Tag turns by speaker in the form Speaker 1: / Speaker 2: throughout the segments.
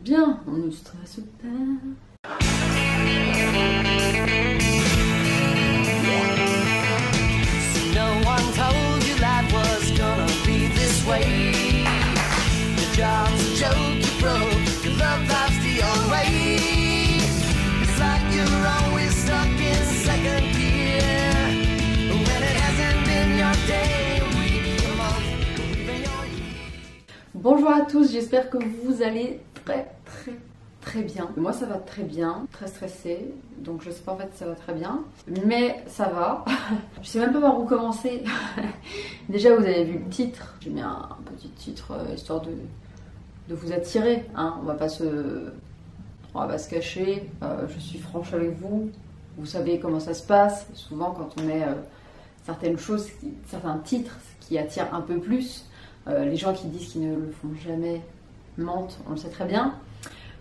Speaker 1: Bien, on ne stresse pas.
Speaker 2: No one told you life was gonna be this way. Your job's a joke you broke, your love life's the old way. It's like you're always stuck in second gear when it hasn't been your day, your week, your month, or even your year.
Speaker 1: Bonjour à tous, j'espère que vous allez très bien. Moi ça va très bien, très stressée, donc je sais pas en fait si ça va très bien, mais ça va. Je sais même pas par où commencer. Déjà vous avez vu le titre, j'ai mis un petit titre histoire de vous attirer, hein. On va pas se cacher, je suis franche avec vous, vous savez comment ça se passe, souvent quand on met certaines choses, certains titres qui attirent un peu plus, les gens qui disent qu'ils ne le font jamais mentent, on le sait très bien.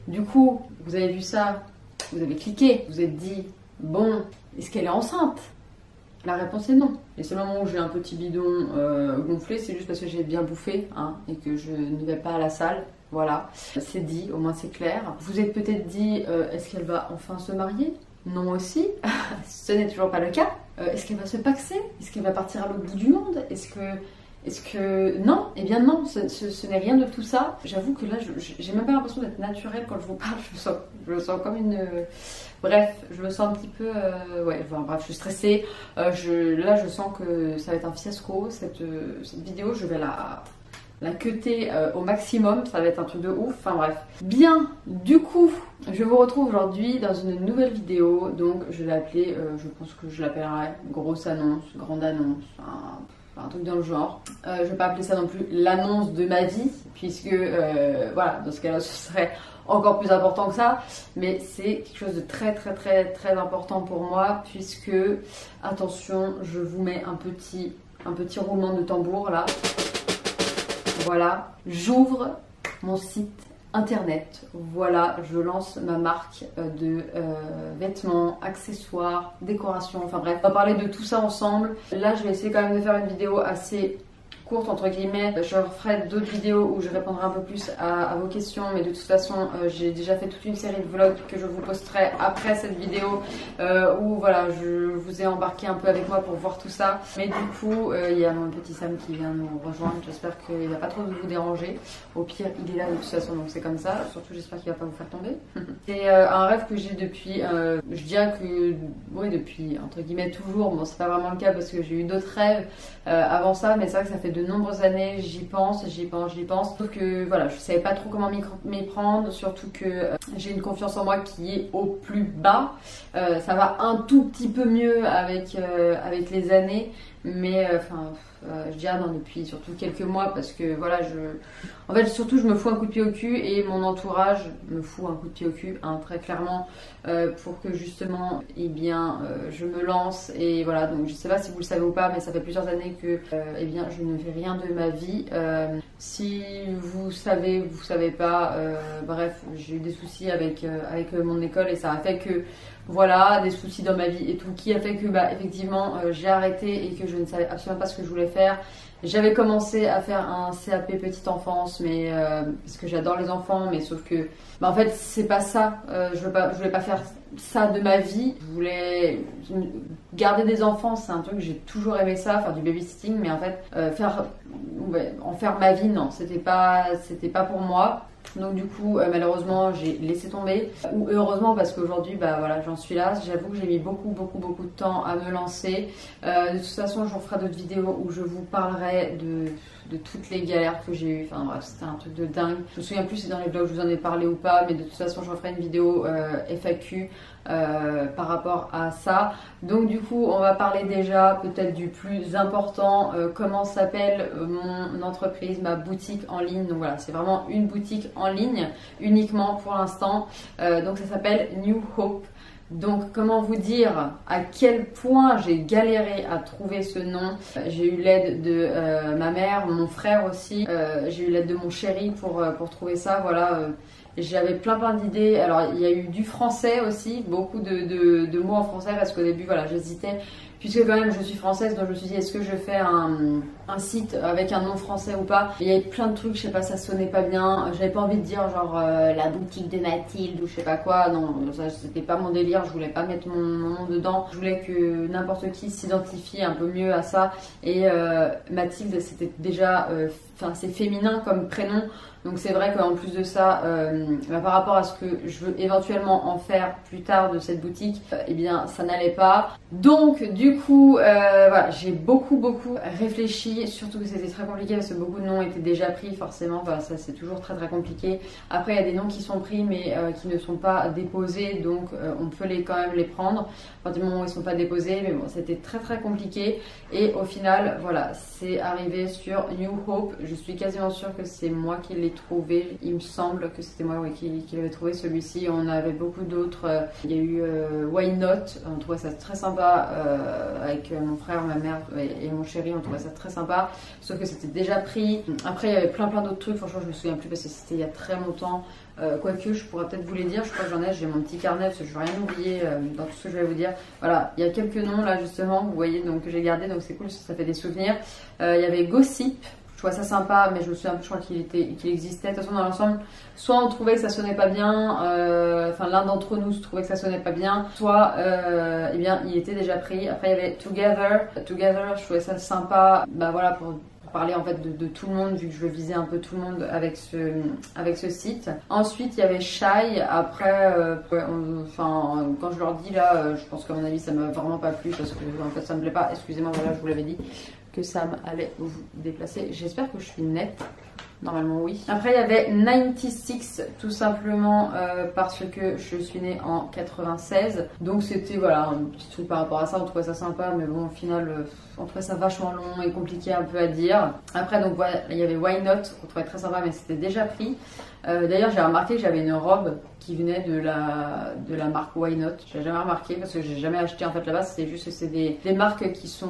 Speaker 1: Du coup, vous avez vu ça, vous avez cliqué, vous vous êtes dit, bon, est-ce qu'elle est enceinte? La réponse est non. Les seuls moments où j'ai un petit bidon gonflé, c'est juste parce que j'ai bien bouffé, hein, et que je ne vais pas à la salle. Voilà, c'est dit, au moins c'est clair. Vous êtes peut-être dit, est-ce qu'elle va enfin se marier? Non aussi, ce n'est toujours pas le cas. Est-ce qu'elle va se paxer? Est-ce qu'elle va partir à l'autre bout du monde? Est-ce que... Non, eh bien non, ce n'est rien de tout ça. J'avoue que là, j'ai même pas l'impression d'être naturelle quand je vous parle. Je me sens comme une... Bref, je me sens un petit peu... Ouais, enfin, bref, je suis stressée. Là, je sens que ça va être un fiasco. Cette vidéo, je vais la cutter au maximum. Ça va être un truc de ouf. Enfin bref. Bien, du coup, je vous retrouve aujourd'hui dans une nouvelle vidéo. Donc, je vais l'appeler... je pense que je l'appellerai grosse annonce, grande annonce... un truc dans le genre. Je vais pas appeler ça non plus l'annonce de ma vie, puisque voilà, dans ce cas-là, ce serait encore plus important que ça. Mais c'est quelque chose de très important pour moi, puisque, attention, je vous mets un petit roulement de tambour là. Voilà, j'ouvre mon site internet. Voilà, je lance ma marque de vêtements, accessoires, décorations, enfin bref. On va parler de tout ça ensemble. Là, je vais essayer quand même de faire une vidéo assez courte entre guillemets. Je referai d'autres vidéos où je répondrai un peu plus à vos questions, mais de toute façon j'ai déjà fait toute une série de vlogs que je vous posterai après cette vidéo où voilà, je vous ai embarqué un peu avec moi pour voir tout ça. Mais du coup il y a mon petit Sam qui vient nous rejoindre, j'espère qu'il va pas trop vous déranger. Au pire il est là de toute façon, donc c'est comme ça. Surtout j'espère qu'il va pas vous faire tomber. C'est un rêve que j'ai depuis, je dirais que oui, depuis entre guillemets toujours. Bon, c'est pas vraiment le cas parce que j'ai eu d'autres rêves avant ça, mais c'est vrai que ça fait de nombreuses années, j'y pense. Sauf que voilà, je savais pas trop comment m'y prendre, surtout que j'ai une confiance en moi qui est au plus bas. Ça va un tout petit peu mieux avec les années, mais enfin, je dirais non, depuis surtout quelques mois, parce que voilà, en fait surtout je me fous un coup de pied au cul et mon entourage me fout un coup de pied au cul, hein, très clairement, pour que justement, eh bien, je me lance. Et voilà, donc je sais pas si vous le savez ou pas, mais ça fait plusieurs années que eh bien, je ne fais rien de ma vie. Si vous savez, vous savez pas, bref, j'ai eu des soucis avec mon école et ça a fait que voilà, des soucis dans ma vie et tout, qui a fait que bah effectivement j'ai arrêté et que je ne savais absolument pas ce que je voulais faire. J'avais commencé à faire un CAP petite enfance, mais parce que j'adore les enfants, mais sauf que bah en fait c'est pas ça. Je voulais pas faire ça de ma vie. Je voulais garder des enfants, c'est un truc que j'ai toujours aimé ça, faire du babysitting, mais en fait en faire ma vie, non, c'était pas pour moi. Donc du coup malheureusement j'ai laissé tomber, ou heureusement parce qu'aujourd'hui bah voilà, j'en suis là. J'avoue que j'ai mis beaucoup de temps à me lancer. De toute façon je vous ferai d'autres vidéos où je vous parlerai de toutes les galères que j'ai eues. Enfin bref, c'était un truc de dingue. Je me souviens plus si dans les vlogs je vous en ai parlé ou pas, mais de toute façon je referai une vidéo FAQ par rapport à ça. Donc du coup on va parler déjà peut-être du plus important, comment s'appelle mon entreprise, ma boutique en ligne. Donc voilà, c'est vraiment une boutique en ligne uniquement pour l'instant, donc ça s'appelle New Hope. Donc comment vous dire à quel point j'ai galéré à trouver ce nom. J'ai eu l'aide de ma mère, mon frère aussi, j'ai eu l'aide de mon chéri pour trouver ça, voilà. J'avais plein d'idées. Alors il y a eu du français aussi, beaucoup de mots en français, parce qu'au début voilà, j'hésitais. puisque quand même je suis française, donc je me suis dit est-ce que je fais un site avec un nom français ou pas. Et il y avait plein de trucs, je sais pas, ça sonnait pas bien. J'avais pas envie de dire genre la boutique de Mathilde ou je sais pas quoi. Non, ça c'était pas mon délire, je voulais pas mettre mon nom dedans. Je voulais que n'importe qui s'identifie un peu mieux à ça. Et Mathilde c'était déjà, enfin c'est féminin comme prénom. Donc c'est vrai qu'en plus de ça, par rapport à ce que je veux éventuellement en faire plus tard de cette boutique, eh bien ça n'allait pas. Donc du coup, voilà, j'ai beaucoup réfléchi, surtout que c'était très compliqué parce que beaucoup de noms étaient déjà pris forcément, enfin, ça c'est toujours très compliqué. Après il y a des noms qui sont pris mais qui ne sont pas déposés, donc on peut quand même les prendre à partir du moment où ils ne sont pas déposés, mais bon c'était très compliqué. Et au final, voilà, c'est arrivé sur New Hope. Je suis quasiment sûre que c'est moi qui l'ai trouvé, il me semble que c'était moi qui l'avais trouvé celui-ci. On avait beaucoup d'autres, il y a eu Why Not, on trouvait ça très sympa avec mon frère, ma mère et mon chéri, on trouvait ça très sympa, sauf que c'était déjà pris. Après il y avait plein d'autres trucs, franchement je me souviens plus parce que c'était il y a très longtemps. Quoique je pourrais peut-être vous les dire, je crois que j'en ai, j'ai mon petit carnet parce que je ne veux rien oublier dans tout ce que je vais vous dire. Voilà, il y a quelques noms là justement, vous voyez, donc que j'ai gardé, donc c'est cool, ça fait des souvenirs. Il y avait Gossip, je trouvais ça sympa, mais je me souviens, je crois qu'il existait. De toute façon, dans l'ensemble, soit on trouvait que ça sonnait pas bien, enfin l'un d'entre nous trouvait que ça sonnait pas bien, soit eh bien il était déjà pris. Après il y avait Together, je trouvais ça sympa, bah voilà, pour parler en fait de tout le monde, vu que je veux viser un peu tout le monde avec ce site. Ensuite il y avait Shy. Après enfin quand je leur dis là, je pense qu'à mon avis ça m'a vraiment pas plu parce que en fait ça me plaît pas. Excusez-moi, voilà, je vous l'avais dit que Sam allait vous déplacer. J'espère que je suis nette. Normalement oui. Après il y avait 96, tout simplement parce que je suis née en 96. Donc c'était voilà un petit truc par rapport à ça, on trouvait ça sympa, mais bon au final on trouvait ça vachement long et compliqué un peu à dire. Après donc voilà, il y avait Why Not, on trouvait très sympa mais c'était déjà pris. D'ailleurs j'ai remarqué que j'avais une robe qui venait de la marque Why Not. J'ai jamais remarqué parce que j'ai jamais acheté en fait là-bas, c'est juste que c'est des marques qui sont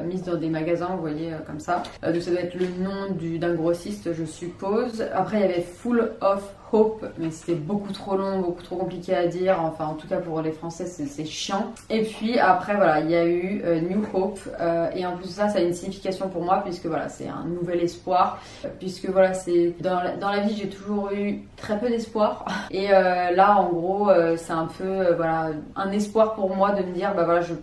Speaker 1: mises dans des magasins, vous voyez comme ça. Donc ça doit être le nom d'un grossiste je suppose. Après il y avait Full of Hope, mais c'était beaucoup trop long, beaucoup trop compliqué à dire, enfin en tout cas pour les Français c'est chiant. Et puis après voilà, il y a eu New Hope, et en plus de ça a une signification pour moi puisque voilà c'est un nouvel espoir, puisque voilà c'est dans la vie j'ai toujours eu très peu d'espoir et là en gros c'est un peu voilà un espoir pour moi de me dire bah voilà j'ai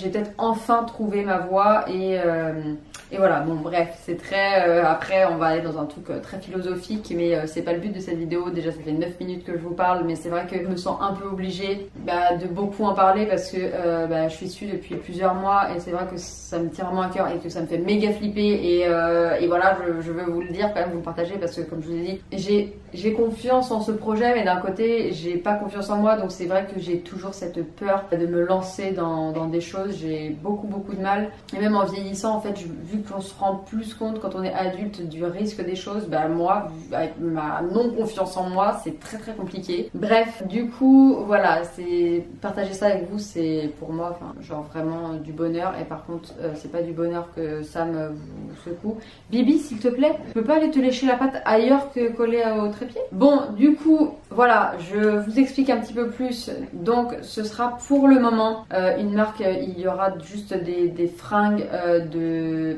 Speaker 1: peut-être enfin trouvé ma voie et voilà, bon bref, c'est très... après, on va aller dans un truc très philosophique, mais c'est pas le but de cette vidéo. Déjà, ça fait 9 minutes que je vous parle, mais c'est vrai que je me sens un peu obligée de beaucoup en parler parce que je suis dessus depuis plusieurs mois et c'est vrai que ça me tient vraiment à cœur et que ça me fait méga flipper et voilà, je veux vous le dire quand même, vous le partager parce que comme je vous ai dit, j'ai confiance en ce projet, mais d'un côté, j'ai pas confiance en moi, donc c'est vrai que j'ai toujours cette peur de me lancer dans des choses. J'ai beaucoup de mal, et même en vieillissant en fait, vu qu'on se rend plus compte quand on est adulte du risque des choses, moi avec ma non confiance en moi c'est très compliqué. Bref, du coup voilà, c'est partager ça avec vous, c'est pour moi genre vraiment du bonheur, et par contre c'est pas du bonheur que ça me vous secoue. Bibi s'il te plaît, tu peux pas aller te lécher la patte ailleurs que coller au trépied? Bon du coup voilà, je vous explique un petit peu plus. Donc ce sera pour le moment une marque, il y aura juste des fringues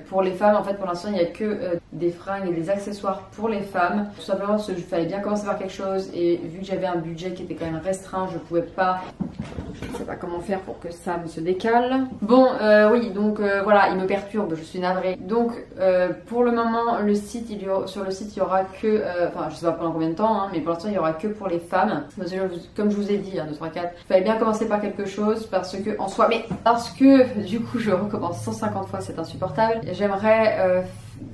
Speaker 1: pour les femmes. En fait pour l'instant il n'y a que des fringues et des accessoires pour les femmes, tout simplement parce qu'il fallait bien commencer par quelque chose, et vu que j'avais un budget qui était quand même restreint, je pouvais pas, je ne sais pas comment faire pour que ça me se décale. Bon oui, donc voilà, il me perturbe, je suis navrée. Donc pour le moment sur le site il y aura que, enfin je sais pas pendant combien de temps, mais pour l'instant il y aura que pour les femmes. Parce que, comme je vous ai dit, 1, 2, 3, 4, il fallait bien commencer par quelque chose parce que en soi, mais parce que du coup je recommence 150 fois, c'est insupportable. J'aimerais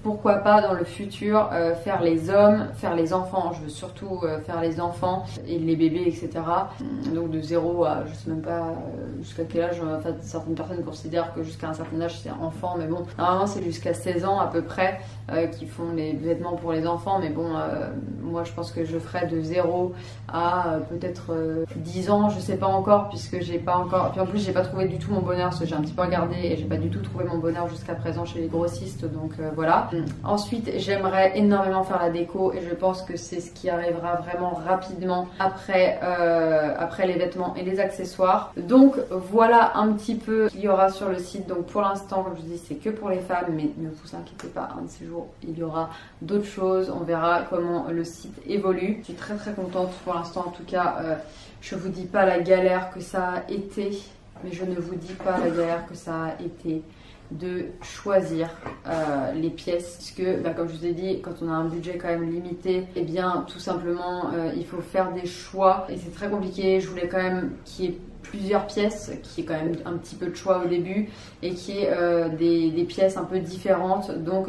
Speaker 1: pourquoi pas dans le futur faire les hommes, faire les enfants. Je veux surtout faire les enfants et les bébés, etc. Donc de 0 à je sais même pas jusqu'à quel âge. En fait, certaines personnes considèrent que jusqu'à un certain âge c'est enfant, mais bon, normalement c'est jusqu'à 16 ans à peu près qui font les vêtements pour les enfants. Mais bon, moi je pense que je ferai de 0 à peut-être 10 ans, je sais pas encore, puisque j'ai pas encore. Puis en plus j'ai pas trouvé du tout mon bonheur, parce que j'ai un petit peu regardé et j'ai pas du tout trouvé mon bonheur jusqu'à présent chez les grossistes. Donc voilà. Ensuite, j'aimerais énormément faire la déco et je pense que c'est ce qui arrivera vraiment rapidement après les vêtements et les accessoires. Donc voilà un petit peu ce qu'il y aura sur le site. Donc pour l'instant, comme je vous dis, c'est que pour les femmes, mais ne vous inquiétez pas, un de ces jours, il y aura d'autres choses. On verra comment le site évolue. Je suis très très contente pour l'instant. En tout cas, je vous dis pas la galère que ça a été, mais je ne vous dis pas la galère que ça a été de choisir les pièces, puisque comme je vous ai dit, quand on a un budget quand même limité, et bien tout simplement il faut faire des choix et c'est très compliqué. Je voulais quand même qu'il y ait plusieurs pièces, qui est quand même un petit peu de choix au début et qui est des pièces un peu différentes, donc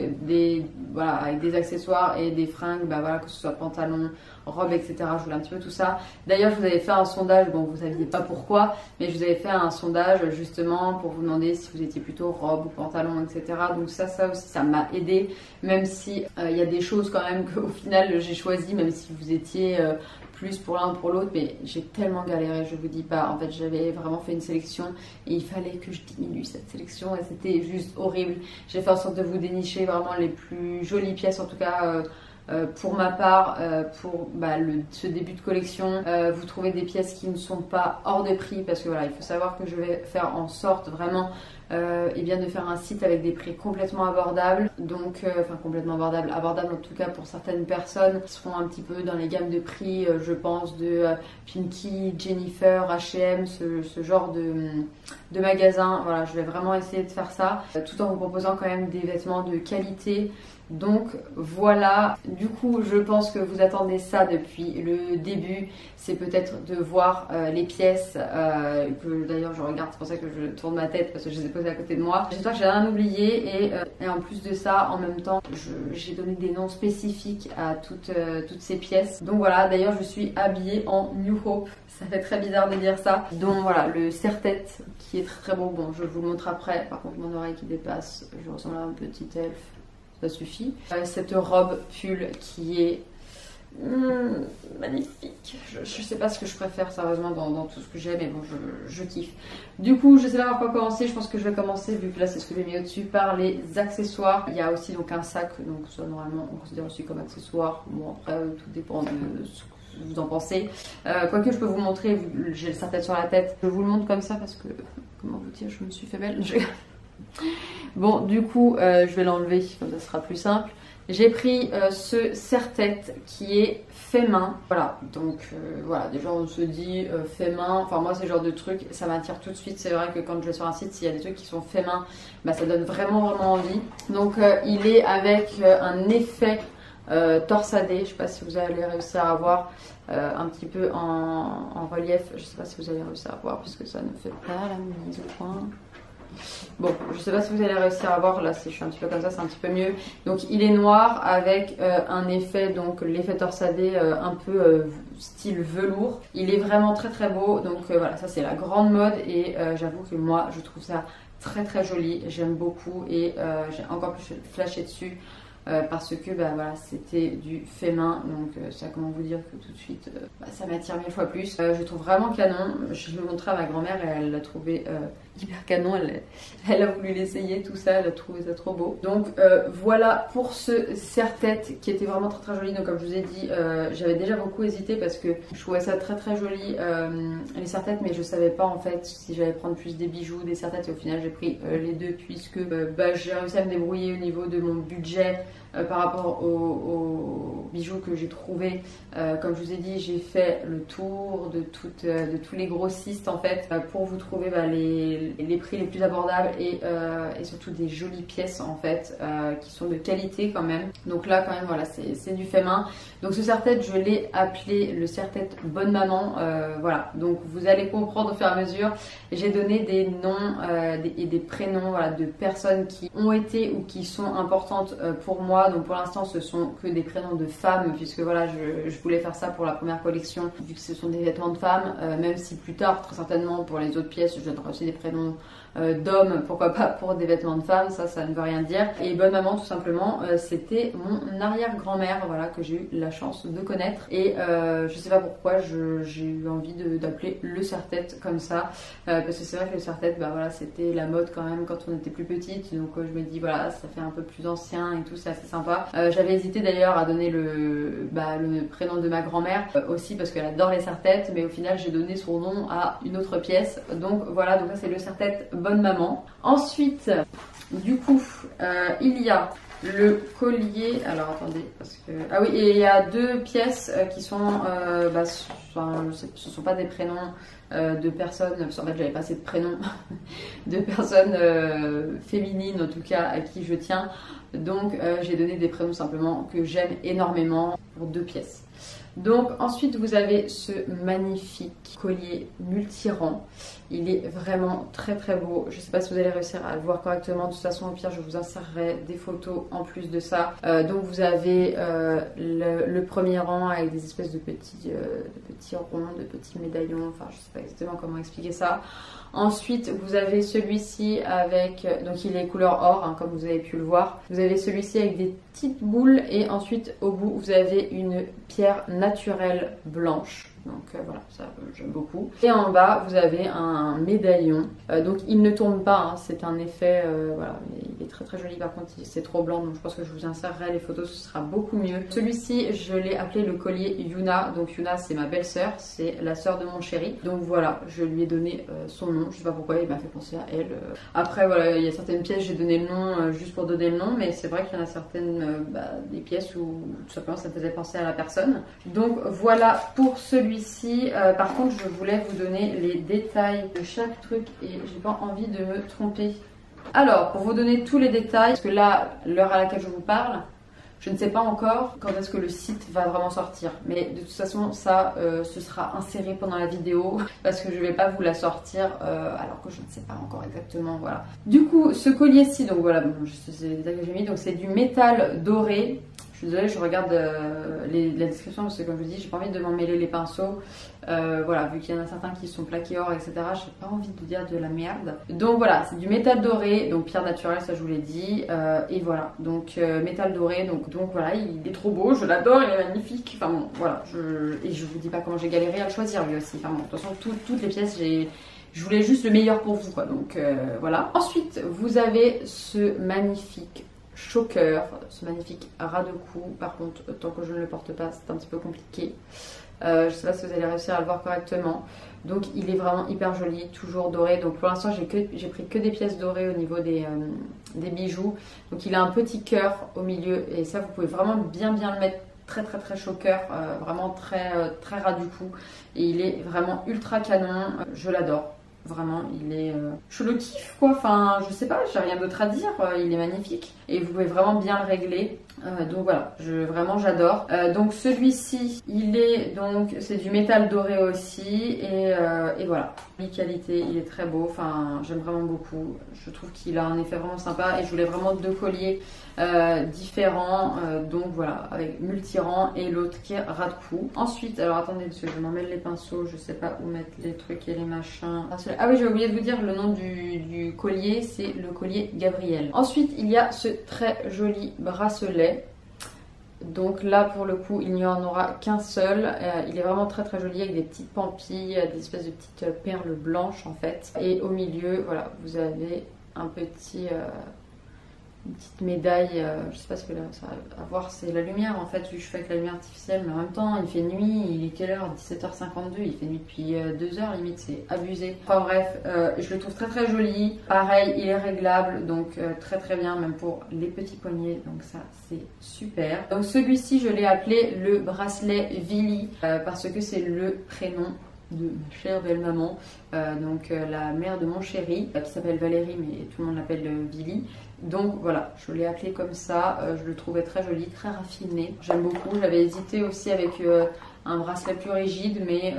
Speaker 1: voilà, avec des accessoires et des fringues, voilà, que ce soit pantalon, robe, etc. Je voulais un petit peu tout ça. D'ailleurs, je vous avais fait un sondage, bon, vous saviez pas pourquoi, mais je vous avais fait un sondage justement pour vous demander si vous étiez plutôt robe ou pantalon, etc. Donc ça aussi, ça m'a aidé, même si il y a des choses quand même qu'au final j'ai choisi, même si vous étiez plus pour l'un ou pour l'autre, mais j'ai tellement galéré, je vous dis pas. En fait, j'avais vraiment fait une sélection et il fallait que je diminue cette sélection et c'était juste horrible. J'ai fait en sorte de vous dénicher vraiment les plus jolies pièces, en tout cas pour ma part, pour ce début de collection. Vous trouvez des pièces qui ne sont pas hors de prix, parce que voilà, il faut savoir que je vais faire en sorte vraiment de faire un site avec des prix complètement abordables, donc complètement abordables en tout cas pour certaines personnes qui seront un petit peu dans les gammes de prix, je pense de Pinky, Jennifer, H&M, ce genre de magasin. Voilà, je vais vraiment essayer de faire ça tout en vous proposant quand même des vêtements de qualité. Donc voilà, du coup je pense que vous attendez ça depuis le début, c'est peut-être de voir les pièces que d'ailleurs je regarde, c'est pour ça que je tourne ma tête parce que je les ai posées à côté de moi. J'espère que j'ai rien oublié et en plus de ça, en même temps, j'ai donné des noms spécifiques à toutes ces pièces. Donc voilà, d'ailleurs je suis habillée en New Hope, ça fait très bizarre de dire ça. Donc voilà, le serre-tête qui est très beau, bon je vous le montre après, par contre mon oreille qui dépasse, je ressemble à un petit elfe. Ça suffit. Cette robe pull qui est magnifique. Je sais pas ce que je préfère sérieusement dans tout ce que j'ai, mais bon, je kiffe. Du coup, je sais pas par quoi commencer. Je pense que je vais commencer, vu que là c'est ce que j'ai mis au-dessus, par les accessoires. Il y a aussi donc un sac, donc ça normalement on considère aussi comme accessoire. Bon après tout dépend de ce que vous en pensez. Quoique je peux vous montrer, j'ai le serre-tête sur la tête. Je vous le montre comme ça parce que, comment vous dire, je me suis fait belle. Bon, du coup, je vais l'enlever, comme ça sera plus simple. J'ai pris ce serre-tête qui est fait main. Voilà, donc voilà, déjà on se dit fait main. Enfin, moi, c'est le genre de truc, ça m'attire tout de suite. C'est vrai que quand je vais sur un site, s'il y a des trucs qui sont fait main, ça donne vraiment envie. Donc, il est avec un effet torsadé. Je sais pas si vous allez réussir à voir un petit peu en relief. Je sais pas si vous allez réussir à voir, puisque ça ne fait pas la mise au point. Bon, je sais pas si vous allez réussir à voir, là si je suis un petit peu comme ça, c'est un petit peu mieux. Donc il est noir avec un effet, donc l'effet torsadé un peu style velours. Il est vraiment très très beau, donc voilà, ça c'est la grande mode et j'avoue que moi je trouve ça très très joli, j'aime beaucoup et j'ai encore plus flashé dessus. Parce que voilà, c'était du fait main, donc ça, comment vous dire que tout de suite ça m'attire 1000 fois plus. Je trouve vraiment canon. Je l'ai montré à ma grand-mère et elle l'a trouvé hyper canon. Elle a voulu l'essayer, tout ça, elle a trouvé ça trop beau. Donc voilà pour ce serre-tête qui était vraiment très très joli. Donc comme je vous ai dit, j'avais déjà beaucoup hésité parce que je trouvais ça très très joli les serre-têtes, mais je savais pas en fait si j'allais prendre plus des bijoux, des serre-têtes, et au final j'ai pris les deux puisque j'ai réussi à me débrouiller au niveau de mon budget. Par rapport aux bijoux que j'ai trouvé, comme je vous ai dit, j'ai fait le tour de tous les grossistes en fait pour vous trouver les prix les plus abordables et surtout des jolies pièces en fait qui sont de qualité quand même. Donc là quand même voilà, c'est du fait main. Donc ce serre-tête, je l'ai appelé le serre-tête Bonne Maman. Voilà, donc vous allez comprendre au fur et à mesure. J'ai donné des noms et des prénoms voilà, de personnes qui ont été ou qui sont importantes pour moi. Donc pour l'instant ce sont que des prénoms de femmes, puisque voilà, je voulais faire ça pour la première collection vu que ce sont des vêtements de femmes, même si plus tard très certainement pour les autres pièces je donnerai aussi des prénoms prénoms d'homme, pourquoi pas pour des vêtements de femme, ça ne veut rien dire. Et bonne maman tout simplement, c'était mon arrière-grand-mère, voilà, que j'ai eu la chance de connaître. Et je sais pas pourquoi j'ai eu envie d'appeler le serre-tête comme ça, parce que c'est vrai que le serre-tête, bah voilà, c'était la mode quand même quand on était plus petite, donc je me dis voilà, ça fait un peu plus ancien et tout, c'est assez sympa. J'avais hésité d'ailleurs à donner le prénom de ma grand-mère aussi parce qu'elle adore les serre-têtes, mais au final j'ai donné son nom à une autre pièce. Donc voilà, donc ça c'est le serre-tête bonne maman. Ensuite, du coup, il y a le collier. Alors attendez, parce que ah oui, et il y a deux pièces qui sont, ce sont pas des prénoms de personnes. Parce qu'en fait, j'avais pas assez de prénoms de personnes féminines en tout cas à qui je tiens. Donc j'ai donné des prénoms simplement que j'aime énormément pour deux pièces. Donc ensuite vous avez ce magnifique collier multirang. Il est vraiment très très beau. Je sais pas si vous allez réussir à le voir correctement. De toute façon au pire je vous insérerai des photos en plus de ça. Donc vous avez le premier rang avec des espèces de petits ronds, de petits médaillons. Enfin je sais pas exactement comment expliquer ça. Ensuite, vous avez celui-ci avec, donc il est couleur or, hein, comme vous avez pu le voir. Vous avez celui-ci avec des petites boules et ensuite au bout vous avez une pierre naturelle blanche. Donc voilà, ça j'aime beaucoup. Et en bas vous avez un médaillon. Donc il ne tourne pas, hein, c'est un effet, voilà, mais il est très très joli. Par contre c'est trop blanc, donc je pense que je vous insérerai les photos, ce sera beaucoup mieux. Celui-ci je l'ai appelé le collier Yuna. Donc Yuna c'est ma belle-sœur, c'est la sœur de mon chéri. Donc voilà, je lui ai donné son nom. Je sais pas pourquoi, il m'a fait penser à elle. Après voilà, il y a certaines pièces j'ai donné le nom juste pour donner le nom, mais c'est vrai qu'il y en a certaines des pièces où tout simplement ça me faisait penser à la personne. Donc voilà pour celui-ci. Par contre je voulais vous donner les détails de chaque truc et j'ai pas envie de me tromper. Alors pour vous donner tous les détails, parce que là l'heure à laquelle je vous parle, je ne sais pas encore quand est-ce que le site va vraiment sortir, mais de toute façon ça ce sera inséré pendant la vidéo parce que je vais pas vous la sortir alors que je ne sais pas encore exactement, voilà. Du coup ce collier-ci, donc voilà, bon, c'est les détails que j'ai mis, donc c'est du métal doré. Je suis désolée, je regarde la description parce que comme je vous dis, j'ai pas envie de m'en mêler les pinceaux. Voilà, vu qu'il y en a certains qui sont plaqués or, etc. J'ai pas envie de dire de la merde. Donc voilà, c'est du métal doré, donc pierre naturelle, ça je vous l'ai dit. Et voilà, donc métal doré, donc voilà, il est trop beau, je l'adore, il est magnifique. Enfin bon, voilà, et je vous dis pas comment j'ai galéré à le choisir lui aussi. Enfin bon, de toute façon, toutes les pièces, je voulais juste le meilleur pour vous, quoi. Donc voilà. Ensuite, vous avez ce magnifique choker, ce magnifique ras de cou. Par contre, tant que je ne le porte pas, c'est un petit peu compliqué. Je sais pas si vous allez réussir à le voir correctement. Donc il est vraiment hyper joli, toujours doré. Donc pour l'instant j'ai pris que des pièces dorées au niveau des bijoux. Donc il a un petit cœur au milieu et ça vous pouvez vraiment bien le mettre. Très très très choker, vraiment très ras du cou. Et il est vraiment ultra canon, je l'adore. Vraiment, il est... je le kiffe quoi, enfin je sais pas, j'ai rien d'autre à dire, il est magnifique. Et vous pouvez vraiment bien le régler. Donc voilà, vraiment j'adore. Donc celui-ci, c'est du métal doré aussi. Et voilà, qualité, il est très beau, enfin j'aime vraiment beaucoup. Je trouve qu'il a un effet vraiment sympa. Et je voulais vraiment deux colliers différents. Donc voilà, avec multirang et l'autre qui est ras de cou. Ensuite, alors attendez, parce que je m'en mêle les pinceaux, je sais pas où mettre les trucs et les machins. Ah oui, j'ai oublié de vous dire le nom du collier, c'est le collier Gabriel. Ensuite, il y a ce très joli bracelet. Donc là pour le coup il n'y en aura qu'un seul, il est vraiment très très joli avec des petites pampilles, des espèces de petites perles blanches en fait. Et au milieu voilà vous avez un petit, une petite médaille, je sais pas ce que là ça va voir, c'est la lumière en fait, vu que je fais avec la lumière artificielle, mais en même temps il fait nuit, il est quelle heure? 17h52, il fait nuit depuis 2h limite, c'est abusé. Enfin bref, je le trouve très très joli, pareil il est réglable, donc très très bien même pour les petits poignets, donc ça c'est super. Donc celui-ci je l'ai appelé le bracelet Vili, parce que c'est le prénom de ma chère belle-maman, donc la mère de mon chéri, qui s'appelle Valérie mais tout le monde l'appelle Vili. Donc voilà, je l'ai appelé comme ça, je le trouvais très joli, très raffiné, j'aime beaucoup. J'avais hésité aussi avec un bracelet plus rigide, mais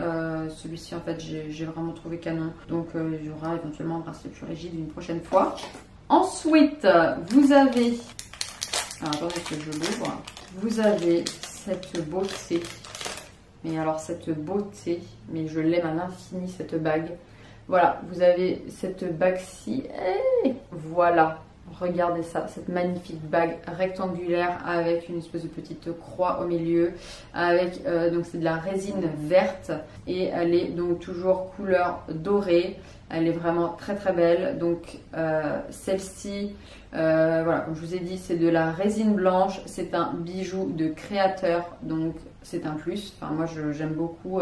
Speaker 1: celui-ci en fait j'ai vraiment trouvé canon. Donc il y aura éventuellement un bracelet plus rigide une prochaine fois. Ensuite, vous avez, alors attendez que je l'ouvre, vous avez cette beauté. Mais alors cette beauté, mais je l'aime à l'infini cette bague. voilà, vous avez cette bague-ci. Voilà, regardez ça, cette magnifique bague rectangulaire avec une espèce de petite croix au milieu, avec donc c'est de la résine verte et elle est donc toujours couleur dorée. Elle est vraiment très très belle. Donc celle-ci, voilà, comme je vous ai dit, c'est de la résine blanche. C'est un bijou de créateur, donc c'est un plus. Enfin, moi j'aime beaucoup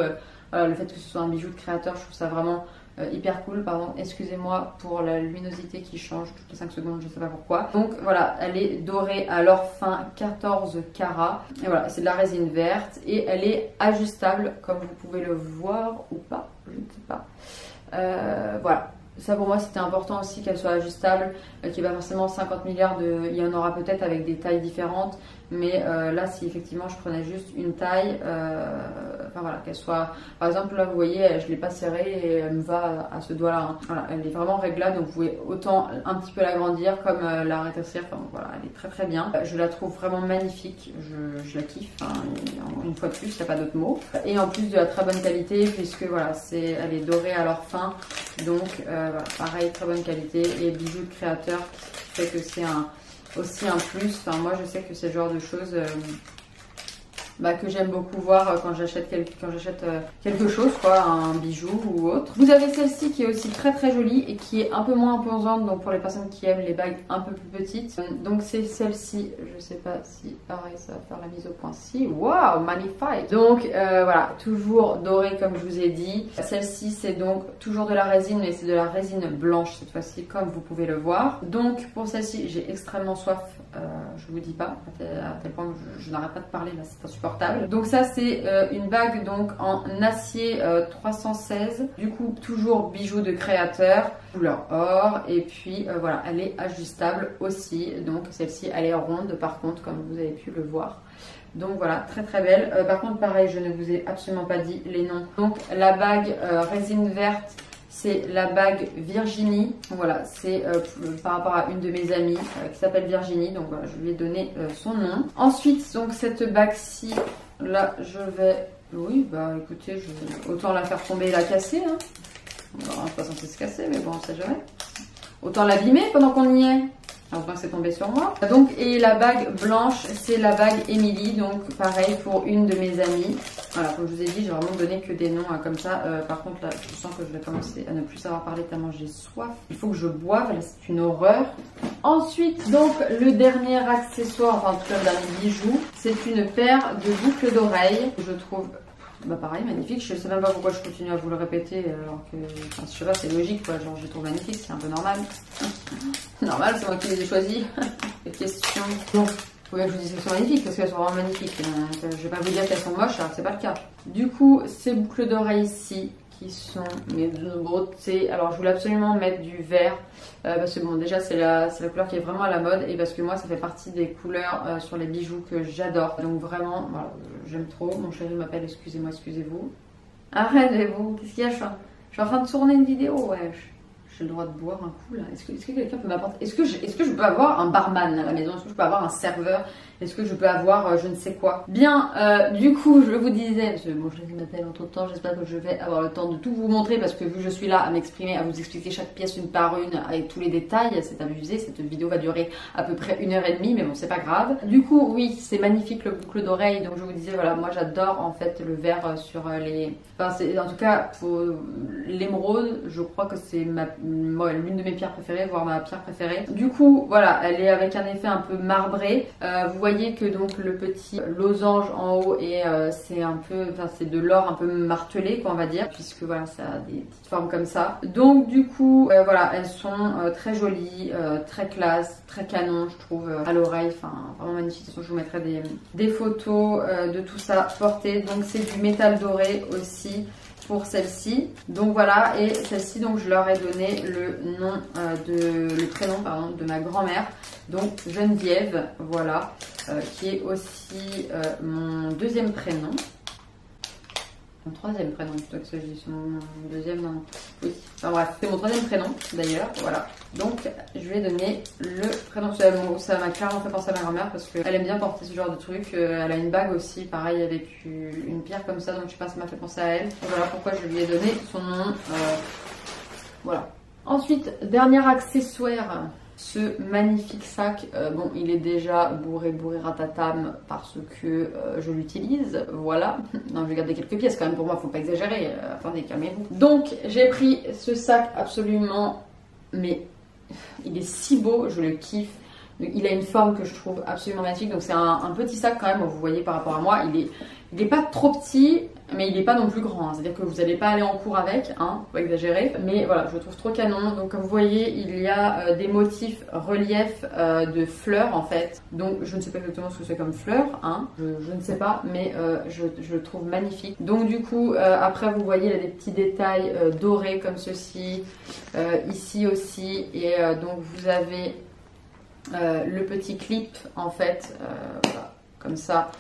Speaker 1: voilà, le fait que ce soit un bijou de créateur. Je trouve ça vraiment hyper cool. Pardon, excusez-moi pour la luminosité qui change toutes les 5 secondes, je sais pas pourquoi. Donc voilà, elle est dorée à l'or fin 14 carats. Et voilà, c'est de la résine verte et elle est ajustable comme vous pouvez le voir ou pas, je ne sais pas. Voilà, ça pour moi c'était important aussi qu'elle soit ajustable, qu'il n'y ait pas forcément 50 milliards de... Il y en aura peut-être avec des tailles différentes, mais là si effectivement je prenais juste une taille, enfin voilà, qu'elle soit... Par exemple là vous voyez, je ne l'ai pas serrée et elle me va à ce doigt là, hein. Voilà, elle est vraiment réglable, donc vous pouvez autant un petit peu l'agrandir comme la rétrécir, enfin voilà, elle est très très bien. Je la trouve vraiment magnifique, je la kiffe, hein, une fois de plus, il n'y a pas d'autre mot. Et en plus de la très bonne qualité, puisque voilà, elle est dorée à l'or fin, donc voilà, pareil, très bonne qualité et bijoux de créateur, qui fait que c'est aussi un plus. Enfin, moi je sais que c'est le genre de choses que j'aime beaucoup voir quand j'achète quelque chose, quoi, un bijou ou autre. Vous avez celle-ci qui est aussi très très jolie et qui est un peu moins imposante, donc pour les personnes qui aiment les bagues un peu plus petites. Donc c'est celle-ci, je sais pas si pareil ça va faire la mise au point. Si, waouh, magnifique. Donc voilà, toujours dorée comme je vous ai dit. Celle-ci c'est donc toujours de la résine, mais c'est de la résine blanche cette fois-ci, comme vous pouvez le voir. Donc pour celle-ci j'ai extrêmement soif, je vous dis pas, à tel point que je n'arrête pas de parler là, c'est insupportable. Donc ça c'est une bague donc en acier 316, du coup toujours bijou de créateur, couleur or, et puis voilà, elle est ajustable aussi, donc celle-ci elle est ronde par contre comme vous avez pu le voir. Donc voilà, très très belle. Par contre pareil, je ne vous ai absolument pas dit les noms. Donc la bague résine verte, c'est la bague Virginie. Voilà, c'est par rapport à une de mes amies qui s'appelle Virginie. Donc voilà, je lui ai donné son nom. Ensuite, donc cette bague-ci, là, je vais... Oui, bah écoutez, autant la faire tomber et la casser. Hein. On n'est pas censé se casser, mais bon, on sait jamais. Autant l'abîmer pendant qu'on y est. Alors que c'est tombé sur moi. Donc, et la bague blanche, c'est la bague Émilie. Donc pareil pour une de mes amies. Voilà, comme je vous ai dit, j'ai vraiment donné que des noms comme ça. Par contre là, je sens que je vais commencer à ne plus savoir parler tellement j'ai soif. Il faut que je boive, là c'est une horreur. Ensuite, donc le dernier accessoire, enfin en tout cas le dernier bijou, c'est une paire de boucles d'oreilles. Je trouve... Bah pareil, magnifique. Je sais même pas pourquoi je continue à vous le répéter alors que, enfin, je sais pas, c'est logique quoi, genre je les trouve magnifiques, c'est un peu normal. Normal, c'est moi qui les ai choisis. Les questions. Bon, faut bien que je vous dise qu'elles sont magnifiques parce qu'elles sont vraiment magnifiques. Donc, je vais pas vous dire qu'elles sont moches alors que c'est pas le cas. Du coup, ces boucles d'oreilles ici qui sont mais de beauté. Alors je voulais absolument mettre du vert parce que bon déjà c'est la couleur qui est vraiment à la mode et parce que moi ça fait partie des couleurs sur les bijoux que j'adore. Donc vraiment, voilà, j'aime trop. Mon chéri m'appelle, excusez-moi, excusez-vous. Arrêtez-vous, qu'est-ce qu'il y a, je suis en train de tourner une vidéo, wesh. J'ai le droit de boire un coup là. Est-ce que quelqu'un peut m'apporter? Est-ce que je peux avoir un barman à la maison? Est-ce que je peux avoir un serveur? Est-ce que je peux avoir je ne sais quoi? Bien, du coup, je vous disais, parce que bon, je m'appelle entre temps, j'espère que je vais avoir le temps de tout vous montrer parce que vu que je suis là à m'exprimer, à vous expliquer chaque pièce une par une avec tous les détails, c'est abusé. Cette vidéo va durer à peu près 1h30, mais bon, c'est pas grave. Du coup, oui, c'est magnifique le boucle d'oreille. Donc je vous disais, voilà, moi j'adore en fait le vert sur les... Enfin, c'est en tout cas pour l'émeraude, je crois que c'est l'une de mes pierres préférées, voire ma pierre préférée. Du coup, voilà, elle est avec un effet un peu marbré. Vous voyez que donc le petit losange en haut et c'est un peu, enfin c'est de l'or un peu martelé, quoi, on va dire, puisque voilà, ça a des petites formes comme ça. Donc du coup, voilà, elles sont très jolies, très classe, très canon, je trouve, à l'oreille, enfin vraiment magnifique. De toute façon, je vous mettrai des photos de tout ça porté. Donc c'est du métal doré aussi pour celle-ci. Donc voilà, et celle-ci, donc je leur ai donné le nom le prénom pardon de ma grand-mère, donc Geneviève, voilà, qui est aussi mon deuxième prénom. Mon troisième prénom, plutôt que celui-ci, mon deuxième, non. Oui, enfin bref, c'est mon troisième prénom d'ailleurs, voilà. Donc je lui ai donné le prénom, ça m'a clairement fait penser à ma grand-mère parce qu'elle aime bien porter ce genre de truc. Elle a une bague aussi, pareil, avec une pierre comme ça, donc je sais pas, ça m'a fait penser à elle. Donc, voilà pourquoi je lui ai donné son nom. Voilà. Ensuite, dernier accessoire, ce magnifique sac. Bon, il est déjà bourré ratatam parce que je l'utilise. Voilà. Non, je vais garder quelques pièces quand même pour moi, faut pas exagérer. Attendez, calmez-vous. Donc, j'ai pris ce sac absolument, mais il est si beau, je le kiffe. Il a une forme que je trouve absolument magnifique. Donc, c'est un petit sac quand même, vous voyez par rapport à moi. Il est pas trop petit, mais il n'est pas non plus grand. Hein. C'est-à-dire que vous n'allez pas aller en cours avec, hein, faut pas exagérer. Mais voilà, je le trouve trop canon. Donc comme vous voyez, il y a des motifs reliefs de fleurs en fait. Donc je ne sais pas exactement ce que c'est comme fleurs, hein. Je ne sais pas, mais je le trouve magnifique. Donc du coup, après vous voyez, il y a des petits détails dorés comme ceci, ici aussi. Et donc vous avez le petit clip en fait, voilà, comme ça,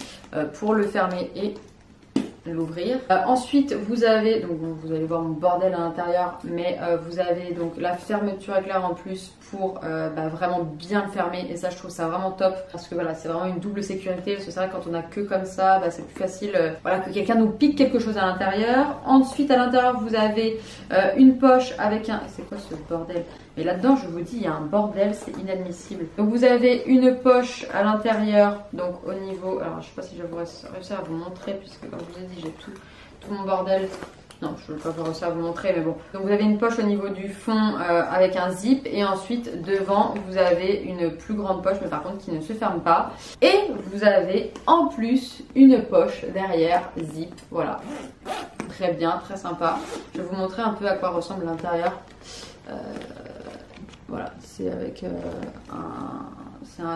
Speaker 1: pour le fermer et l'ouvrir. Ensuite vous avez, donc bon, vous allez voir mon bordel à l'intérieur, mais vous avez donc la fermeture éclair en plus pour vraiment bien le fermer, et ça je trouve ça vraiment top parce que voilà, c'est vraiment une double sécurité, parce que c'est vrai que quand on a que comme ça, c'est plus facile voilà, que quelqu'un nous pique quelque chose à l'intérieur. Ensuite à l'intérieur vous avez une poche avec un... C'est quoi ce bordel? Et là-dedans, je vous dis, il y a un bordel, c'est inadmissible. Donc vous avez une poche à l'intérieur, donc au niveau... Alors je sais pas si je vais réussir à vous montrer, puisque comme je vous ai dit, j'ai tout mon bordel. Non, je ne vais pas réussir à vous montrer, mais bon. Donc vous avez une poche au niveau du fond avec un zip, et ensuite devant, vous avez une plus grande poche, mais par contre qui ne se ferme pas. Et vous avez en plus une poche derrière, zip, voilà. Très bien, très sympa. Je vais vous montrer un peu à quoi ressemble l'intérieur. Voilà, c'est avec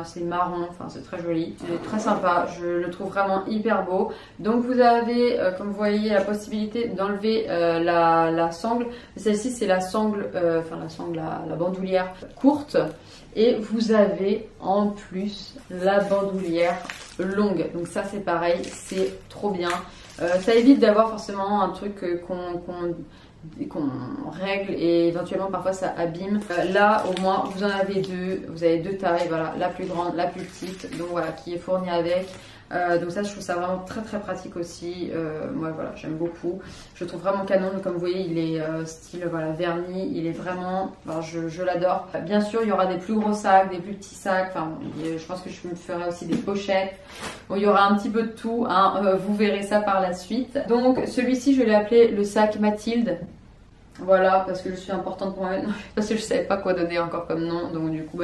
Speaker 1: c'est marron, enfin c'est très joli, c'est très sympa, je le trouve vraiment hyper beau. Donc vous avez, comme vous voyez, la possibilité d'enlever la sangle. Celle-ci c'est la sangle, la bandoulière courte, et vous avez en plus la bandoulière longue. Donc ça c'est pareil, c'est trop bien. Ça évite d'avoir forcément un truc qu'on règle et éventuellement parfois ça abîme. Là au moins vous en avez deux, vous avez deux tailles, voilà, la plus grande, la plus petite, donc voilà, qui est fournie avec. Donc ça je trouve ça vraiment très très pratique aussi. Moi voilà, j'aime beaucoup, je le trouve vraiment canon. Comme vous voyez, il est style voilà, vernis, il est vraiment, alors, je l'adore. Bien sûr il y aura des plus gros sacs, des plus petits sacs, enfin je pense que je me ferai aussi des pochettes. Bon, il y aura un petit peu de tout, hein. Vous verrez ça par la suite. Donc celui-ci je l'ai appelé le sac Mathilde. Voilà, parce que je suis importante pour moi-même, parce que je savais pas quoi donner encore comme nom, donc du coup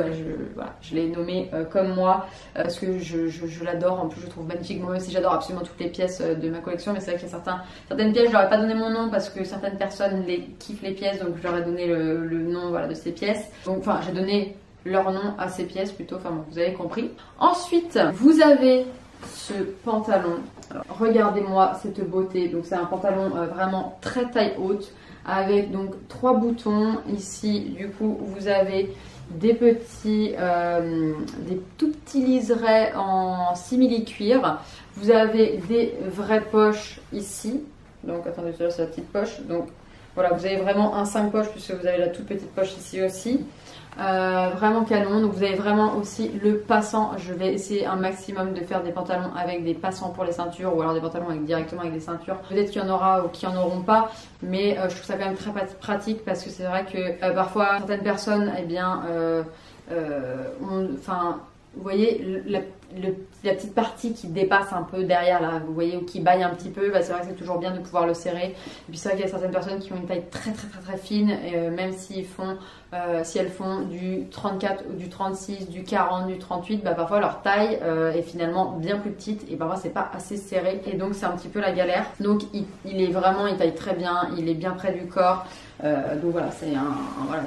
Speaker 1: je l'ai nommé comme moi, parce que je l'adore. En plus je le trouve magnifique, moi même si j'adore absolument toutes les pièces de ma collection, mais c'est vrai qu'il y a certaines pièces je leur ai pas donné mon nom parce que certaines personnes kiffent les pièces, donc je leur ai donné le nom, voilà, de ces pièces. Donc enfin j'ai donné leur nom à ces pièces plutôt, enfin bon, vous avez compris. Ensuite vous avez ce pantalon, alors regardez-moi cette beauté. Donc c'est un pantalon vraiment très taille haute, avec donc 3 boutons ici. Du coup vous avez des tout petits liserés en simili cuir. Vous avez des vraies poches ici, donc attendez, c'est la petite poche. Donc voilà, vous avez vraiment un 5 poches puisque vous avez la toute petite poche ici aussi. Vraiment canon. Donc vous avez vraiment aussi le passant. Je vais essayer un maximum de faire des pantalons avec des passants pour les ceintures, ou alors des pantalons directement avec des ceintures. Peut-être qu'il y en aura ou qu'il n'y en auront pas, mais je trouve ça quand même très pratique, parce que c'est vrai que parfois certaines personnes, eh bien, vous voyez la petite partie qui dépasse un peu derrière là, vous voyez, ou qui baille un petit peu, c'est vrai que c'est toujours bien de pouvoir le serrer. Et puis c'est vrai qu'il y a certaines personnes qui ont une taille très fine, et même si elles font du 34, du 36, du 40, du 38, parfois leur taille est finalement bien plus petite, et parfois c'est pas assez serré, et donc c'est un petit peu la galère. Donc il taille très bien, il est bien près du corps. Donc voilà, c'est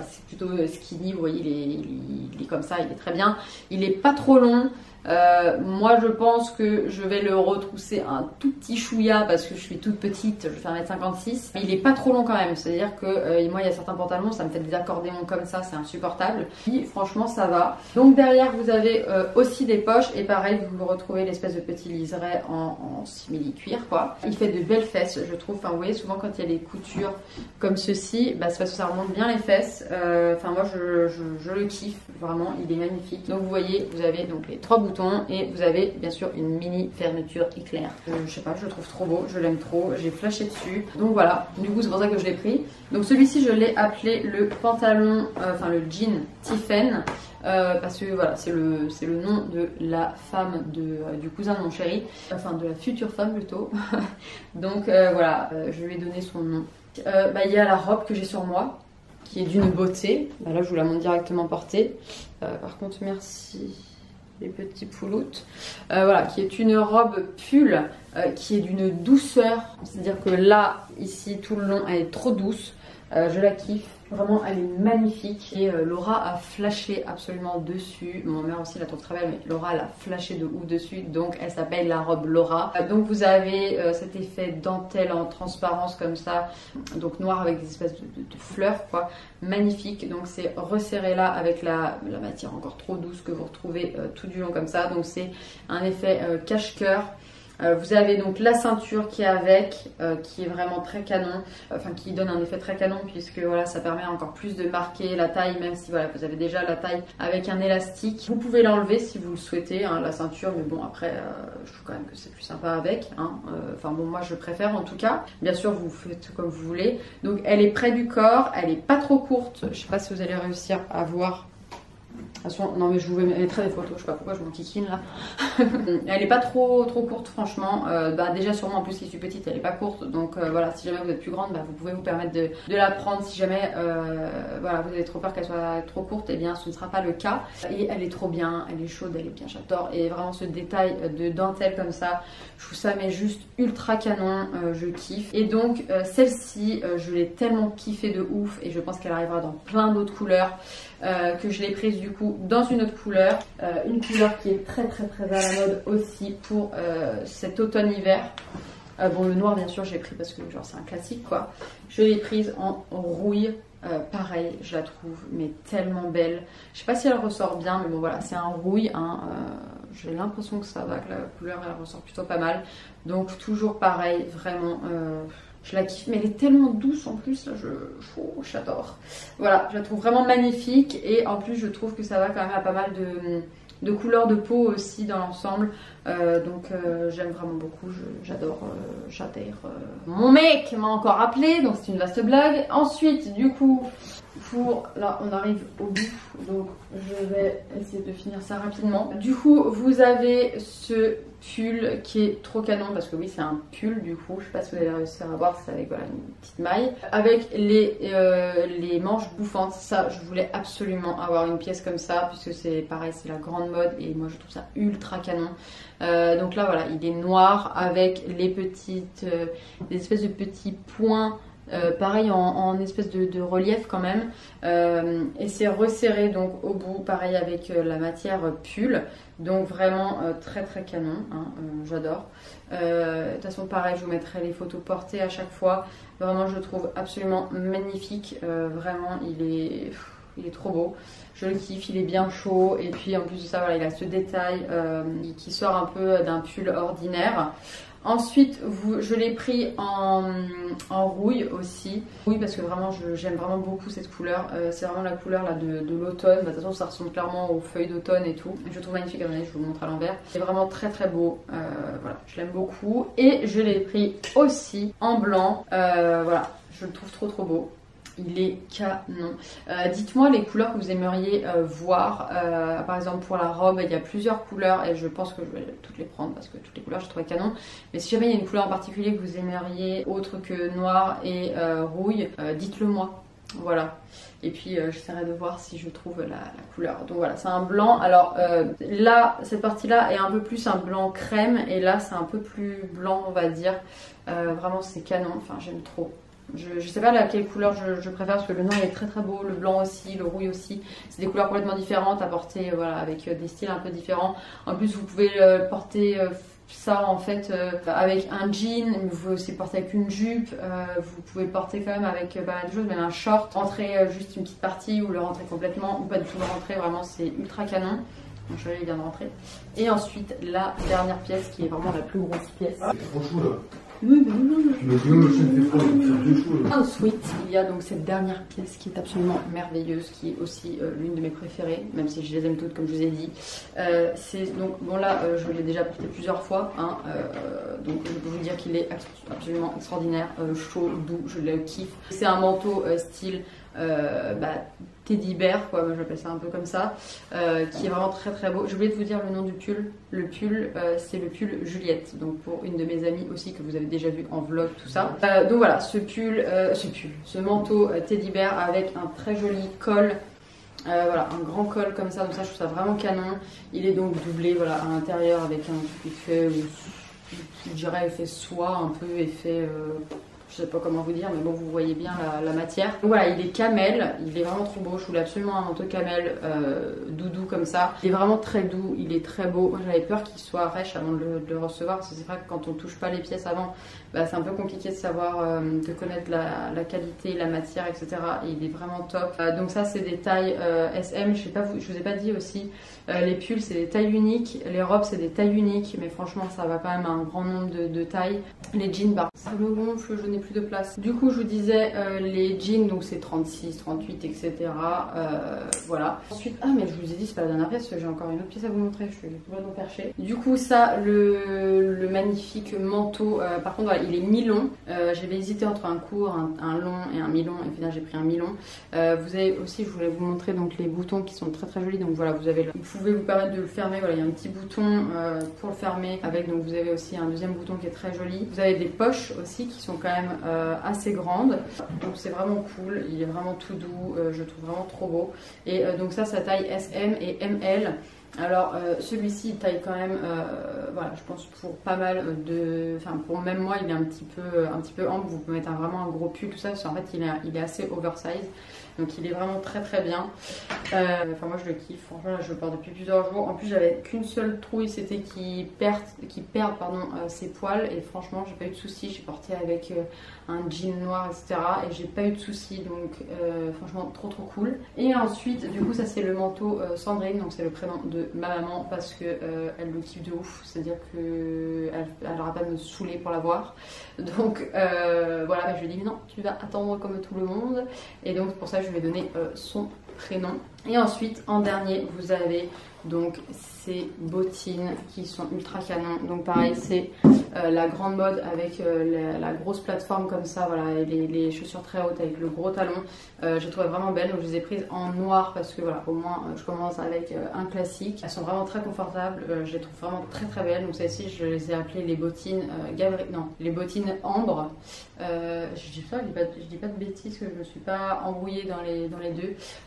Speaker 1: c'est plutôt skinny, vous voyez, il est comme ça, il est très bien. Il est pas trop long. Moi je pense que je vais le retrousser un tout petit chouïa parce que je suis toute petite, je fais 1m56. Mais il est pas trop long quand même, c'est à dire que moi il y a certains pantalons, ça me fait des accordéons comme ça, c'est insupportable. Puis franchement ça va. Donc derrière vous avez aussi des poches, et pareil vous retrouvez l'espèce de petit liseré en simili cuir quoi. Il fait de belles fesses je trouve, enfin vous voyez, souvent quand il y a des coutures comme ceci, c'est parce que ça remonte bien les fesses. Enfin moi je le kiffe vraiment, il est magnifique. Donc vous voyez, vous avez donc les 3 boutons. boutons et vous avez bien sûr une mini fermeture éclair. Je sais pas, je le trouve trop beau, je l'aime trop, j'ai flashé dessus. Donc voilà, du coup c'est pour ça que je l'ai pris. Donc celui-ci je l'ai appelé le pantalon, enfin le jean Tiffen. Parce que voilà, c'est le nom de la femme du cousin de mon chéri, enfin de la future femme plutôt. Donc voilà, je lui ai donné son nom. Il y a la robe que j'ai sur moi, qui est d'une beauté. Là je vous la montre directement portée. Par contre merci les petits pouloutes. Voilà, qui est une robe pull qui est d'une douceur. C'est-à-dire que là, ici, tout le long, elle est trop douce. Je la kiffe. Vraiment, elle est magnifique. Et Laura a flashé absolument dessus. Mon mère aussi la trouve très belle, mais Laura elle a flashé de ouf dessus. Donc, elle s'appelle la robe Laura. Donc, vous avez cet effet dentelle en transparence comme ça. Donc, noir avec des espèces de fleurs, quoi. Magnifique. Donc, c'est resserré là avec la matière encore trop douce que vous retrouvez tout du long comme ça. Donc, c'est un effet cache-cœur. Vous avez donc la ceinture qui est avec, qui est vraiment très canon, enfin qui donne un effet très canon puisque voilà, ça permet encore plus de marquer la taille, même si voilà, vous avez déjà la taille avec un élastique. Vous pouvez l'enlever si vous le souhaitez, hein, la ceinture, mais bon après je trouve quand même que c'est plus sympa avec, hein. Enfin bon, moi je préfère en tout cas. Bien sûr vous faites comme vous voulez. Donc elle est près du corps, elle est pas trop courte, je sais pas si vous allez réussir à voir. Non mais je vous mettrai des photos, je sais pas pourquoi je m'enquiquine là. Elle est pas trop courte franchement. Déjà sur moi en plus qui suis petite, elle est pas courte. Donc voilà, si jamais vous êtes plus grande, vous pouvez vous permettre de la prendre. Si jamais voilà, vous avez trop peur qu'elle soit trop courte, et bien ce ne sera pas le cas. Et elle est trop bien, elle est chaude, elle est bien, j'adore. Et vraiment ce détail de dentelle comme ça, je trouve ça mais juste ultra canon, je kiffe. Et donc celle-ci, je l'ai tellement kiffée de ouf et je pense qu'elle arrivera dans plein d'autres couleurs. Que je l'ai prise du coup dans une autre couleur, une couleur qui est très à la mode aussi pour cet automne-hiver. Bon, le noir bien sûr j'ai pris parce que genre c'est un classique quoi. Je l'ai prise en rouille, pareil je la trouve mais tellement belle. Je sais pas si elle ressort bien mais bon voilà, c'est un rouille, hein, j'ai l'impression que ça va, que la couleur elle ressort plutôt pas mal. Donc toujours pareil, vraiment je la kiffe, mais elle est tellement douce en plus, là, j'adore. Voilà, je la trouve vraiment magnifique et en plus je trouve que ça va quand même à pas mal de couleurs de peau aussi dans l'ensemble. Donc j'aime vraiment beaucoup, j'adore, j'adhère. Mon mec m'a encore appelé, donc c'est une vaste blague. Ensuite, du coup, là on arrive au bout, donc je vais essayer de finir ça rapidement. Du coup, vous avez ce pull qui est trop canon parce que oui c'est un pull du coup, je sais pas si vous allez réussir à voir, c'est avec voilà, une petite maille avec les manches bouffantes. Ça je voulais absolument avoir une pièce comme ça puisque c'est pareil, c'est la grande mode et moi je trouve ça ultra canon. Donc là voilà, il est noir avec les petites des espèces de petits points pareil en espèce de relief quand même, et c'est resserré donc au bout pareil avec la matière pull, donc vraiment très canon, hein, j'adore. De toute façon pareil, je vous mettrai les photos portées à chaque fois, vraiment je le trouve absolument magnifique, vraiment il est trop beau, je le kiffe, il est bien chaud et puis en plus de ça voilà, il a ce détail qui sort un peu d'un pull ordinaire. Ensuite, je l'ai pris en rouille aussi. Oui, parce que vraiment, j'aime vraiment beaucoup cette couleur. C'est vraiment la couleur là, de l'automne. De toute façon, ça ressemble clairement aux feuilles d'automne et tout. Je le trouve magnifique, je vous le montre à l'envers. C'est vraiment très beau. Voilà, je l'aime beaucoup. Et je l'ai pris aussi en blanc. Voilà, je le trouve trop beau. Il est canon. Dites-moi les couleurs que vous aimeriez voir. Par exemple pour la robe, il y a plusieurs couleurs et je pense que je vais toutes les prendre parce que toutes les couleurs je trouve canon. Mais si jamais il y a une couleur en particulier que vous aimeriez autre que noir et rouille, dites-le moi. Voilà. Et puis j'essaierai de voir si je trouve la couleur. Donc voilà, c'est un blanc. Alors là, cette partie-là est un peu plus un blanc crème et là c'est un peu plus blanc on va dire. Vraiment c'est canon. Enfin j'aime trop. Je sais pas laquelle couleur je préfère parce que le noir est très beau, le blanc aussi, le rouille aussi. C'est des couleurs complètement différentes à porter voilà, avec des styles un peu différents. En plus vous pouvez porter ça en fait avec un jean, vous pouvez aussi porter avec une jupe, vous pouvez porter quand même avec pas mal de choses, même un short, rentrer juste une petite partie ou le rentrer complètement ou pas du tout le rentrer, vraiment c'est ultra canon. Mon chéri vient de rentrer. Et ensuite la dernière pièce qui est vraiment la plus grosse pièce.
Speaker 3: C'est trop chou là.
Speaker 1: Oui, mais non.
Speaker 3: Mais sinon, le chien fait froid, il peut faire deux choses.
Speaker 1: Ensuite, il y a donc cette dernière pièce qui est absolument merveilleuse, qui est aussi l'une de mes préférées, même si je les aime toutes, comme je vous ai dit. C'est donc, bon là, je l'ai déjà porté plusieurs fois, hein, donc je peux vous dire qu'il est absolument extraordinaire, chaud, doux, je le kiffe. C'est un manteau style teddy bear, quoi, moi j'appelle ça un peu comme ça, qui est vraiment très très beau. J'ai oublié de vous dire le nom du pull. Le pull, c'est le pull Juliette, donc pour une de mes amies aussi que vous avez déjà vu en vlog, tout ça. Donc voilà, ce manteau teddy bear avec un très joli col. Voilà, un grand col comme ça, donc ça je trouve ça vraiment canon. Il est donc doublé, voilà, à l'intérieur avec un effet, je dirais effet soie, un peu effet, je sais pas comment vous dire, mais bon, vous voyez bien la matière. Donc voilà, il est camel, il est vraiment trop beau, je voulais absolument un manteau camel doudou comme ça. Il est vraiment très doux, il est très beau. Moi j'avais peur qu'il soit rêche avant de le recevoir, parce que c'est vrai que quand on touche pas les pièces avant, bah, c'est un peu compliqué de savoir, de connaître la qualité, la matière, etc. Et il est vraiment top. Donc ça c'est des tailles SM, je vous ai pas dit aussi, les pulls c'est des tailles uniques, les robes c'est des tailles uniques, mais franchement ça va quand même à un grand nombre de tailles. Les jeans, bah, ça me gonfle, je n'ai plus de place. Du coup je vous disais les jeans, donc c'est 36, 38, etc. Voilà. Ensuite, ah mais je vous ai dit c'est pas la dernière pièce, j'ai encore une autre pièce à vous montrer, je suis complètement perchée. Du coup ça, le magnifique manteau, par contre voilà, il est mi-long. J'avais hésité entre un court, un long et un mi-long, et finalement j'ai pris un mi-long. Vous avez aussi, je voulais vous montrer donc les boutons qui sont très très jolis, donc voilà, vous pouvez vous permettre de le fermer, voilà, il y a un petit bouton pour le fermer avec, donc vous avez aussi un deuxième bouton qui est très joli. Vous avez des poches aussi qui sont quand même assez grandes, donc c'est vraiment cool, il est vraiment tout doux, je trouve vraiment trop beau. Et donc ça taille SM et ML. Alors celui-ci il taille quand même, voilà, je pense pour pas mal enfin pour même moi il est un petit peu ample. Vous pouvez mettre vraiment un gros pull, tout ça, parce qu'en fait il est assez oversize, donc il est vraiment très très bien. Enfin moi je le kiffe, franchement là je le porte depuis plusieurs jours. En plus j'avais qu'une seule trouille, c'était qu'il perde ses poils, et franchement j'ai pas eu de soucis. J'ai porté avec un jean noir, etc. et j'ai pas eu de soucis, donc franchement trop trop cool. Et ensuite du coup ça c'est le manteau Sandrine, donc c'est le prénom de ma maman, parce que elle le kiffe de ouf, c'est à dire que elle aura pas me saouler pour l'avoir, donc voilà, je lui ai dit non, tu vas attendre comme tout le monde, et donc pour ça je lui ai donné son prénom. Et ensuite en dernier vous avez donc ces bottines qui sont ultra canon, donc pareil c'est la grande mode avec la grosse plateforme comme ça, voilà, et les chaussures très hautes avec le gros talon. J'ai trouvé vraiment belle, donc je les ai prises en noir parce que voilà, au moins je commence avec un classique. Elles sont vraiment très confortables, je les trouve vraiment très très belles. Donc celles-ci je les ai appelées les bottines les bottines ambre. Je dis pas de bêtises, que je me suis pas embrouillée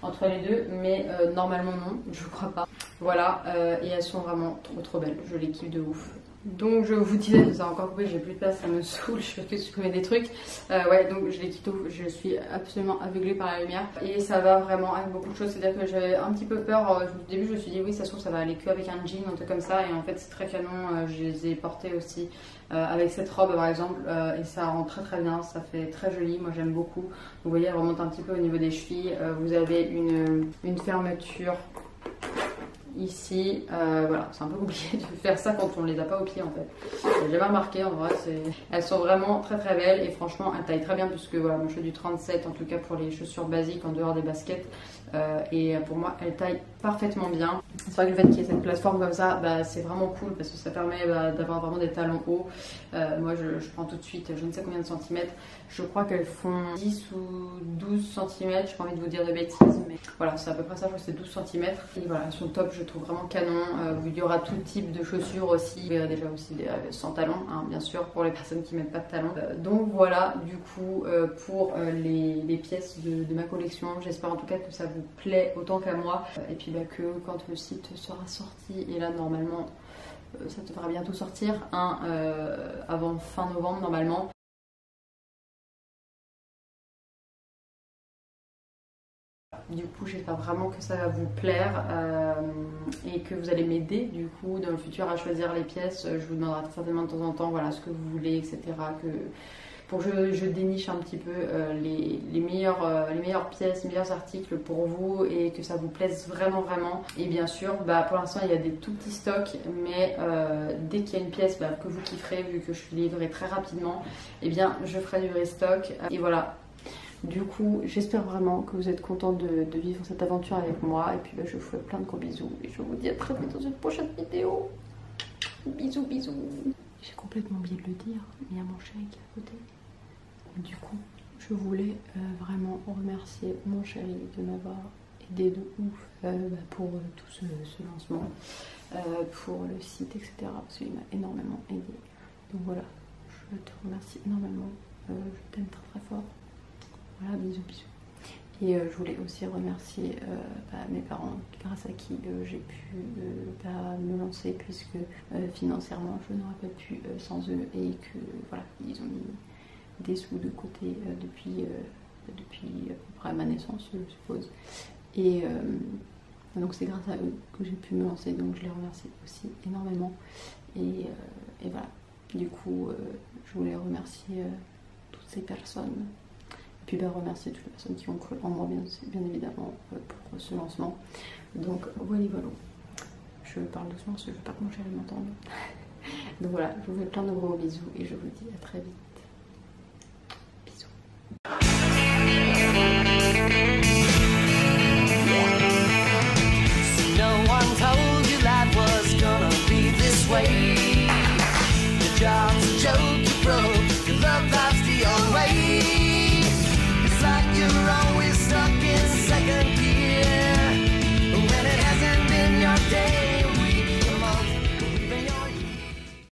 Speaker 1: entre les deux, mais normalement non, je crois pas. Voilà, et elles sont vraiment trop trop belles, je les kiffe de ouf. Donc je vous disais, ça a encore coupé, j'ai plus de place, ça me saoule, je fais que supprimer des trucs. Ouais, donc je les quitte, je suis absolument aveuglée par la lumière. Et ça va vraiment avec beaucoup de choses, c'est-à-dire que j'avais un petit peu peur. Au début je me suis dit oui, ça se trouve ça va aller que avec un jean, un truc comme ça. Et en fait c'est très canon, je les ai portés aussi avec cette robe par exemple. Et ça rend très très bien, ça fait très joli, moi j'aime beaucoup. Vous voyez, elle remonte un petit peu au niveau des chevilles. Vous avez une fermeture ici, voilà, c'est un peu compliqué de faire ça quand on les a pas aux pieds en fait. J'ai pas remarqué, en vrai, elles sont vraiment très très belles, et franchement elles taillent très bien, puisque voilà, moi je fais du 37 en tout cas pour les chaussures basiques en dehors des baskets, et pour moi elles taillent parfaitement bien. C'est vrai que le fait qu'il y ait cette plateforme comme ça, bah, c'est vraiment cool, parce que ça permet d'avoir vraiment des talons hauts. Moi je prends tout de suite je ne sais combien de centimètres, je crois qu'elles font 10 ou 12 cm, j'ai pas envie de vous dire de bêtises, mais voilà, c'est à peu près ça, je crois que c'est 12 cm. Et voilà, elles sont top, je trouve vraiment canon. Il y aura tout type de chaussures aussi, il y a déjà aussi sans talons, hein, bien sûr, pour les personnes qui mettent pas de talons. Donc voilà, du coup, pour les pièces de ma collection, j'espère en tout cas que ça vous plaît autant qu'à moi, et puis que quand le site sera sorti, et là normalement ça devrait bientôt sortir, hein, avant fin novembre normalement. Du coup j'espère vraiment que ça va vous plaire, et que vous allez m'aider du coup dans le futur à choisir les pièces. Je vous demanderai certainement de temps en temps, voilà, ce que vous voulez, etc. pour que je déniche un petit peu les meilleures pièces, les meilleurs articles pour vous et que ça vous plaise vraiment vraiment. Et bien sûr, pour l'instant il y a des tout petits stocks, mais dès qu'il y a une pièce que vous kifferez, vu que je suis livrée très rapidement, et bien je ferai du restock. Et voilà. Du coup, j'espère vraiment que vous êtes contents de vivre cette aventure avec moi. Et puis je vous fais plein de gros bisous. Et je vous dis à très vite dans une prochaine vidéo. Bisous, bisous. J'ai complètement oublié de le dire, mais il y a mon chéri qui est à côté. Du coup, je voulais vraiment remercier mon chéri de m'avoir aidé de ouf pour tout ce lancement, pour le site, etc. Parce qu'il m'a énormément aidé. Donc voilà, je te remercie énormément. Je t'aime très très fort. Voilà, bisous, bisous. Et je voulais aussi remercier mes parents, grâce à qui j'ai pu me lancer, puisque financièrement je n'aurais pas pu sans eux, et que voilà, ils ont mis des sous de côté depuis à peu près ma naissance, je suppose. Et donc c'est grâce à eux que j'ai pu me lancer, donc je les remercie aussi énormément. Et voilà, du coup je voulais remercier toutes ces personnes. Puis remercier toutes les personnes qui ont cru en moi, bien évidemment, pour ce lancement. Donc voilà. Je parle doucement parce que je veux pas que mon chéri m'entende. Donc voilà, je vous fais plein de gros bisous et je vous dis à très vite.